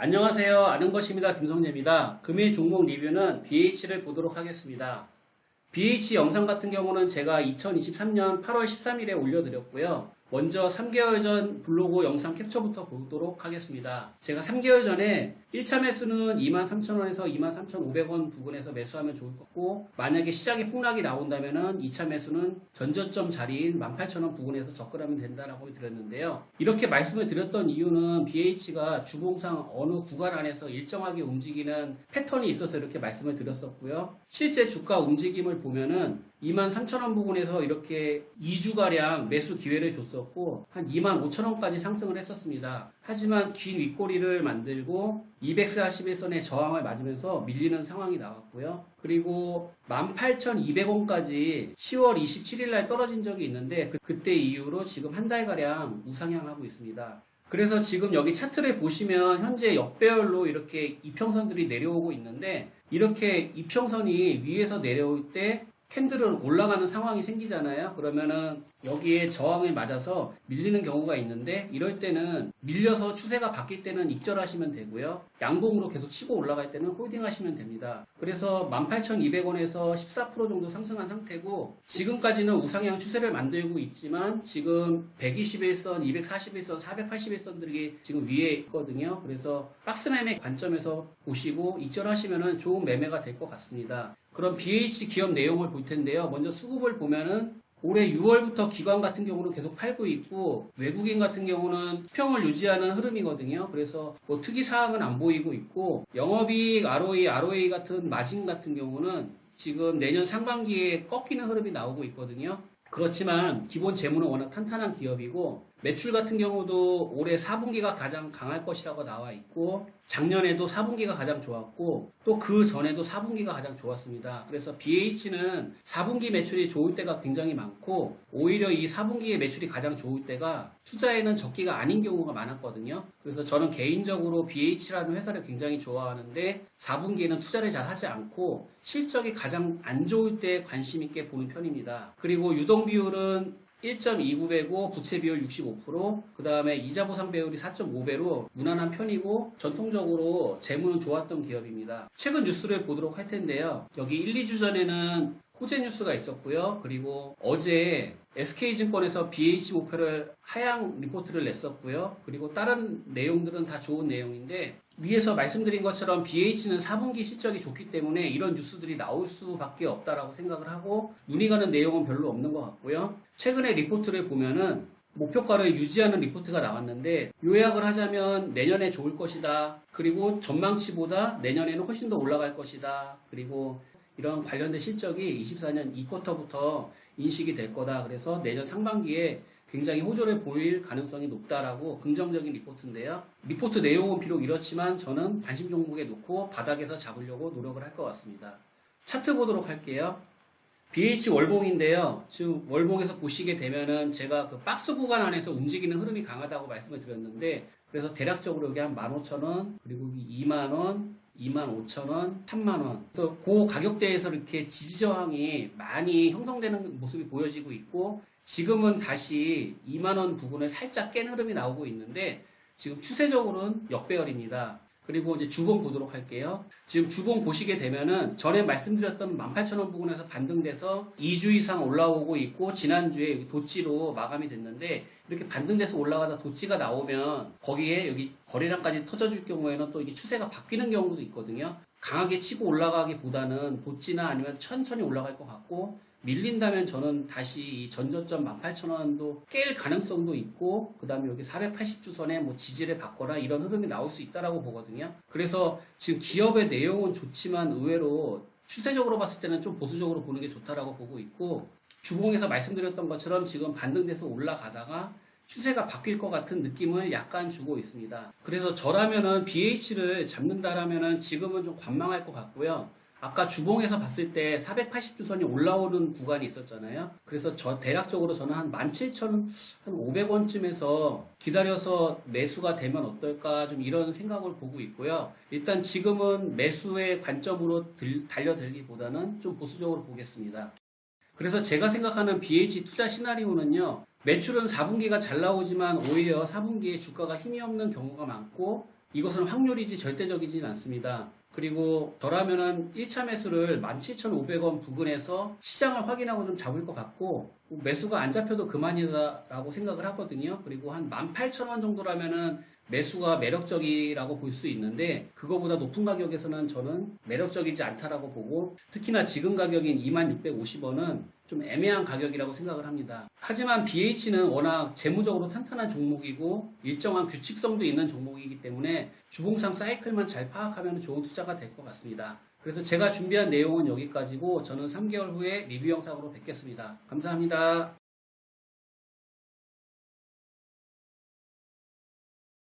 안녕하세요. 아는 것입니다. 김성재입니다. 금일 종목 리뷰는 BH를 보도록 하겠습니다. BH 영상 같은 경우는 제가 2023년 8월 13일에 올려드렸고요. 먼저 3개월 전 블로그 영상 캡처부터 보도록 하겠습니다. 제가 3개월 전에 1차 매수는 23,000원에서 23,500원 부근에서 매수하면 좋을 것 같고, 만약에 시장에 폭락이 나온다면 2차 매수는 전저점 자리인 18,000원 부근에서 접근하면 된다라고 드렸는데요. 이렇게 말씀을 드렸던 이유는 BH가 주봉상 어느 구간 안에서 일정하게 움직이는 패턴이 있어서 이렇게 말씀을 드렸었고요. 실제 주가 움직임을 보면은 23,000원 부근에서 이렇게 2주가량 매수 기회를 줬었고 한 25,000원까지 상승을 했었습니다. 하지만 긴 윗꼬리를 만들고 241선의 저항을 맞으면서 밀리는 상황이 나왔고요. 그리고 18,200원까지 10월 27일 날 떨어진 적이 있는데 그때 이후로 지금 한 달가량 우상향하고 있습니다. 그래서 지금 여기 차트를 보시면 현재 역배열로 이렇게 이평선들이 내려오고 있는데, 이렇게 이평선이 위에서 내려올 때 캔들은 올라가는 상황이 생기잖아요. 그러면은 여기에 저항을 맞아서 밀리는 경우가 있는데, 이럴 때는 밀려서 추세가 바뀔 때는 익절하시면 되고요. 양봉으로 계속 치고 올라갈 때는 홀딩 하시면 됩니다. 그래서 18,200원에서 14% 정도 상승한 상태고, 지금까지는 우상향 추세를 만들고 있지만 지금 121선, 241선, 481선들이 지금 위에 있거든요. 그래서 박스매매 관점에서 보시고 익절하시면 좋은 매매가 될 것 같습니다. 그럼 BH 기업 내용을 볼 텐데요. 먼저 수급을 보면은 올해 6월부터 기관 같은 경우는 계속 팔고 있고, 외국인 같은 경우는 수평을 유지하는 흐름이거든요. 그래서 뭐 특이 사항은 안 보이고 있고, 영업이익, ROE 같은 마진 같은 경우는 지금 내년 상반기에 꺾이는 흐름이 나오고 있거든요. 그렇지만 기본 재무는 워낙 탄탄한 기업이고, 매출 같은 경우도 올해 4분기가 가장 강할 것이라고 나와 있고, 작년에도 4분기가 가장 좋았고, 또 그 전에도 4분기가 가장 좋았습니다. 그래서 BH는 4분기 매출이 좋을 때가 굉장히 많고, 오히려 이 4분기의 매출이 가장 좋을 때가 투자에는 적기가 아닌 경우가 많았거든요. 그래서 저는 개인적으로 BH라는 회사를 굉장히 좋아하는데, 4분기에는 투자를 잘 하지 않고 실적이 가장 안 좋을 때 관심 있게 보는 편입니다. 그리고 유동 비율은 1.29배고 부채 비율 65%, 그 다음에 이자 보상 배율이 4.5배로 무난한 편이고 전통적으로 재무는 좋았던 기업입니다. 최근 뉴스를 보도록 할 텐데요. 여기 1, 2주 전에는 호재 뉴스가 있었고요. 그리고 어제 SK증권에서 BH 목표를 하향 리포트를 냈었고요. 그리고 다른 내용들은 다 좋은 내용인데, 위에서 말씀드린 것처럼 BH는 4분기 실적이 좋기 때문에 이런 뉴스들이 나올 수밖에 없다라고 생각을 하고, 눈이 가는 내용은 별로 없는 것 같고요. 최근에 리포트를 보면은 목표가를 유지하는 리포트가 나왔는데, 요약을 하자면 내년에 좋을 것이다. 그리고 전망치보다 내년에는 훨씬 더 올라갈 것이다. 그리고 이런 관련된 실적이 24년 2쿼터부터 인식이 될 거다. 그래서 내년 상반기에 굉장히 호조를 보일 가능성이 높다라고 긍정적인 리포트인데요. 리포트 내용은 비록 이렇지만 저는 관심 종목에 놓고 바닥에서 잡으려고 노력을 할 것 같습니다. 차트 보도록 할게요. BH 월봉인데요. 지금 월봉에서 보시게 되면은 제가 그 박스 구간 안에서 움직이는 흐름이 강하다고 말씀을 드렸는데, 그래서 대략적으로 여기 한 15,000원, 그리고 2만원, 25,000원, 3만원. 그래서 그 가격대에서 이렇게 지지저항이 많이 형성되는 모습이 보여지고 있고, 지금은 다시 2만원 부근을 살짝 깬 흐름이 나오고 있는데, 지금 추세적으로는 역배열입니다. 그리고 이제 주봉 보도록 할게요. 지금 주봉 보시게 되면은 전에 말씀드렸던 18,000원 부근에서 반등돼서 2주 이상 올라오고 있고, 지난주에 여기 도치로 마감이 됐는데, 이렇게 반등돼서 올라가다 도치가 나오면 거기에 여기 거래량까지 터져줄 경우에는 또 이게 추세가 바뀌는 경우도 있거든요. 강하게 치고 올라가기보다는 도치나 아니면 천천히 올라갈 것 같고, 밀린다면 저는 다시 이 전저점 18,000원도 깰 가능성도 있고, 그 다음에 여기 480주선에 뭐 지지를 받거나 이런 흐름이 나올 수 있다라고 보거든요. 그래서 지금 기업의 내용은 좋지만 의외로 추세적으로 봤을 때는 좀 보수적으로 보는 게 좋다라고 보고 있고, 주봉에서 말씀드렸던 것처럼 지금 반등돼서 올라가다가 추세가 바뀔 것 같은 느낌을 약간 주고 있습니다. 그래서 저라면은 BH를 잡는다라면은 지금은 좀 관망할 것 같고요. 아까 주봉에서 봤을 때 480주선이 올라오는 구간이 있었잖아요. 그래서 대략적으로 저는 한 17,500원쯤에서 기다려서 매수가 되면 어떨까, 좀 이런 생각을 보고 있고요. 일단 지금은 매수의 관점으로 달려들기보다는 좀 보수적으로 보겠습니다. 그래서 제가 생각하는 BH 투자 시나리오는요, 매출은 4분기가 잘 나오지만 오히려 4분기에 주가가 힘이 없는 경우가 많고, 이것은 확률이지 절대적이진 않습니다. 그리고 저라면은 1차 매수를 17,500원 부근에서 시장을 확인하고 좀 잡을 것 같고, 매수가 안 잡혀도 그만이다라고 생각을 하거든요. 그리고 한 18,000원 정도라면은 매수가 매력적이라고 볼 수 있는데, 그거보다 높은 가격에서는 저는 매력적이지 않다라고 보고, 특히나 지금 가격인 2650원은 좀 애매한 가격이라고 생각을 합니다. 하지만 BH는 워낙 재무적으로 탄탄한 종목이고 일정한 규칙성도 있는 종목이기 때문에 주봉상 사이클만 잘 파악하면 좋은 투자가 될 것 같습니다. 그래서 제가 준비한 내용은 여기까지고, 저는 3개월 후에 리뷰 영상으로 뵙겠습니다. 감사합니다.